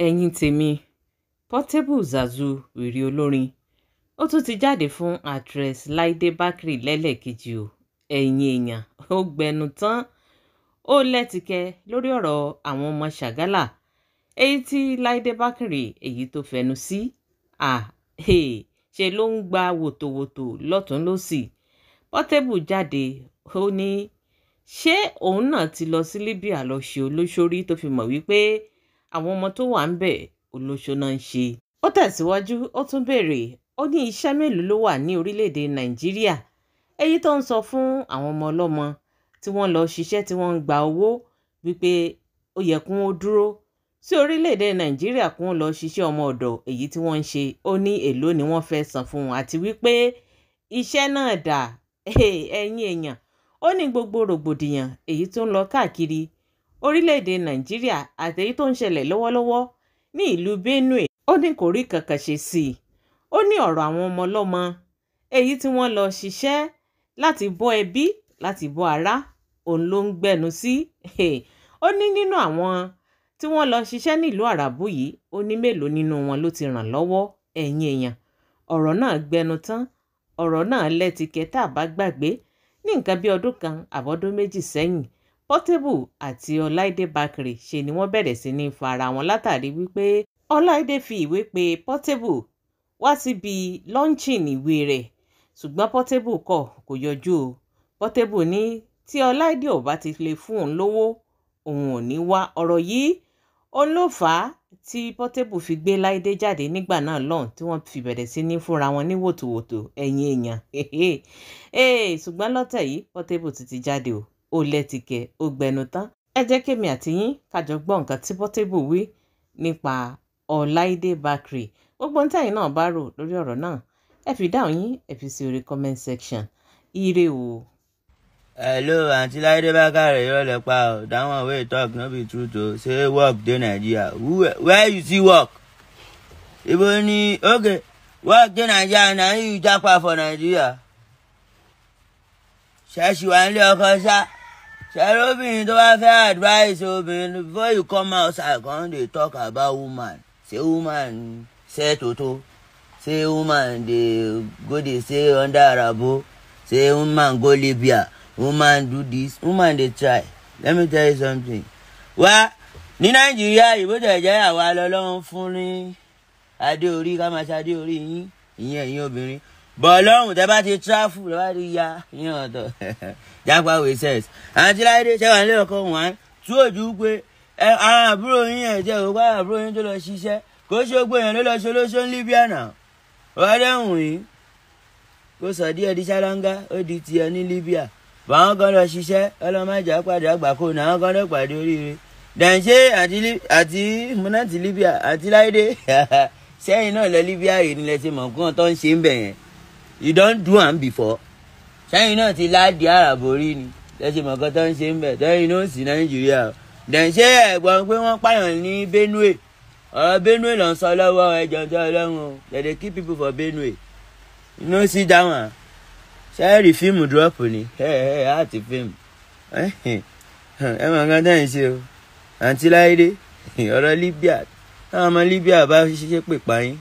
ẹ̀yin tèmi Portable Zazu wèrè olórin ó tún ti jáde fún actress Láìdé Bákírì lẹ́lẹ́kejì o. ẹ̀yin èèyàn ó gbẹnu tán ó lẹ́tìkẹ́ lórí ọ̀rọ̀ àwọn ọmọ Ṣàgálà èyí tí Láìdé Bákírì èyí tó fẹnu sí ṣe ló ń gba wòtòwòtò lọ́tún lọ́sì. Portable jáde ó ní ṣé òun náà ti lọ sí Libya lọ ṣe olóṣórí tó fi mọ̀ wípé àwọn ọmọ tó wà ń bẹ̀ olóṣó náà ń ṣe. Ó tẹ̀síwájú ó tún béèrè ó ní iṣẹ́ mélòó ló wà ní orílẹ̀-èdè Nàìjíríà èyí tó ń sọ fún àwọn ọmọ ọlọ́mọ tí wọ́n lọ ṣiṣẹ́ tí wọ́n ń gba owó wípé ó yẹ kún ó dúró sí orílẹ̀-èdè Nàìjíríà kún ó lọ ṣiṣẹ́ ọmọ ọ̀dọ̀ èyí tí wọ́n ń ṣe. Ó ní èló ni wọ́n fẹ́ san fún wọn àti wípé iṣẹ́ náà dà. ẹ̀yin èèyàn ó ní gbogbo rògbòdìyàn èyí tó ń lọ káàkiri orílẹ̀-èdè Nàìjíríà àti èyí tó ń ṣẹlẹ̀ lọ́wọ́lọ́wọ́ ní ìlú Benue ó ní kò rí kankan ṣe sí i. Ó ní ọ̀rọ̀ àwọn ọmọ ọlọ́mọ èyí tí wọ́n lọ ṣiṣẹ́ láti bọ́ ẹbí láti bọ́ ará òun ló ń gbẹnu sí. Ó ní nínú àwọn tí wọ́n lọ ṣiṣẹ́ nílùú àràbù yìí ó ní mélòó nínú wọn ló ti ràn lọ́wọ́. ẹ̀yin èèyàn ọ̀rọ̀ náà gbẹnu tán ọ̀rọ̀ náà lẹ́tìkẹ́ tá a bá gbàgbé ní nǹkan bí ọdún kan àbọ̀dún méjì sẹ́yìn Portable àti Ọláìdé Bákírì ṣe ni wọ́n bẹ̀rẹ̀ sí ní fa ara wọn látàrí wípé Ọláìdé fi ìwé pe Portable wá síbi launching ìwé rẹ̀ ṣùgbọ́n Portable kọ̀ kò yọjú o. Portable ní tí Ọláìdé ò bá ti lè fún òun lówó òun ò ní wá. ọ̀rọ̀ yìí òun ló fà á tí Portable fi gbé Láìdé jáde nígbà náà lọ́hùn tí wọ́n fi bẹ̀rẹ̀ sí ní fúnra wọn ní wòtòwòtò. ẹ̀yin èèyàn ṣùgbọ́n lọ́tẹ̀ yìí Portable ti jáde o ó lẹ́tìkẹ́ ó gbẹnu tán. ẹ jẹ́ kémi àti yín kájọ gbọ́ nǹkan tí Portable wí nípa Ọláìdé Bákírì. gbogbo ntẹ́yìn náà bá rò lórí ọ̀rọ̀ náà ẹ fi dáhùn yín ẹ fi sí orí comment section. ire o. Hello, Aunty Láìdé Bákírì irọ́ lẹ pa o. That one wey talk no be true o. Say work dey Nigeria. Where you see work? Ibo ni okay work dey Nigeria na you japa for Nigeria. Ṣẹ́ṣì wà nílé ọkọ ṣá. Ṣẹ́rí obìnrin tó bá fẹ́ advice obìnrin before you come outside come dey talk about woman. Say woman say toto. Say woman dey go dey say under arabo. Say woman go Libya. Woman do this. Woman dey try. Let me tell you something. Wá ní Nàìjíríà ìbò jẹ̀jẹ̀ àwa lọ́lọ́run fún ní adé orí ká máa ṣe adé orí yín ìyẹn ẹ̀yin obìnrin. Bọ̀ lọ́hùn tẹ́ bá ti tráfù lọ́wọ́ ti ya ìyẹn ọ̀tọ̀. Jápa wey sex. Àǹtí Láìdé ṣẹ́wà nílé ọkọ wọn tú òjú pé àwọn àbúrò yín ẹ̀jẹ̀ òkú àwọn àbúrò yín tó lọ ṣiṣẹ́ kó ṣe gbé èèyàn ló lọ ṣe olóṣó ní Libya náà. Ọ̀rẹ́dẹ̀hùn yìí kó sọ díẹ̀ di ṣáláńgá ó di tiẹ̀ ní Libya. Báwọn kan lọ ṣiṣẹ́ ọlọ́mọjà pàdé àgbàkó náà àwọn kan lọ pàdé oríire. Dẹ̀nṣẹ́ àti múnátì Libya àti Láìdé sẹ́yìn náà lọ Libya rè nílẹ̀ tí mọ̀ nǹkan tó ń ṣe ń bẹ̀ yẹn. You don do am before. Sẹ́yìn náà ti láàdì àràbò rí ni lẹ́sìn mọ̀ nǹkan tó ń ṣe ń bẹ̀ sẹ́yìn náà sí Nàìjíríà. Dẹ̀nṣẹ́ ẹ̀gbọ́n pé wọ́n pààyàn ní Benue. Ọ̀rọ̀ Benue ló ń sọ lọ́wọ́ ẹjọ́ tó Ọlọ́run o. They keep people for Benue. You know see that one. Ṣẹ́ẹ̀rì fíìmù drop ni àti fíìmù. Ẹ mọ̀ nǹkan tẹ́ ń ṣe o. Àǹtí Láìdé ọ̀rọ̀ Libya táwọn ọmọ Libya bá ṣiṣẹ́ pè pa yín.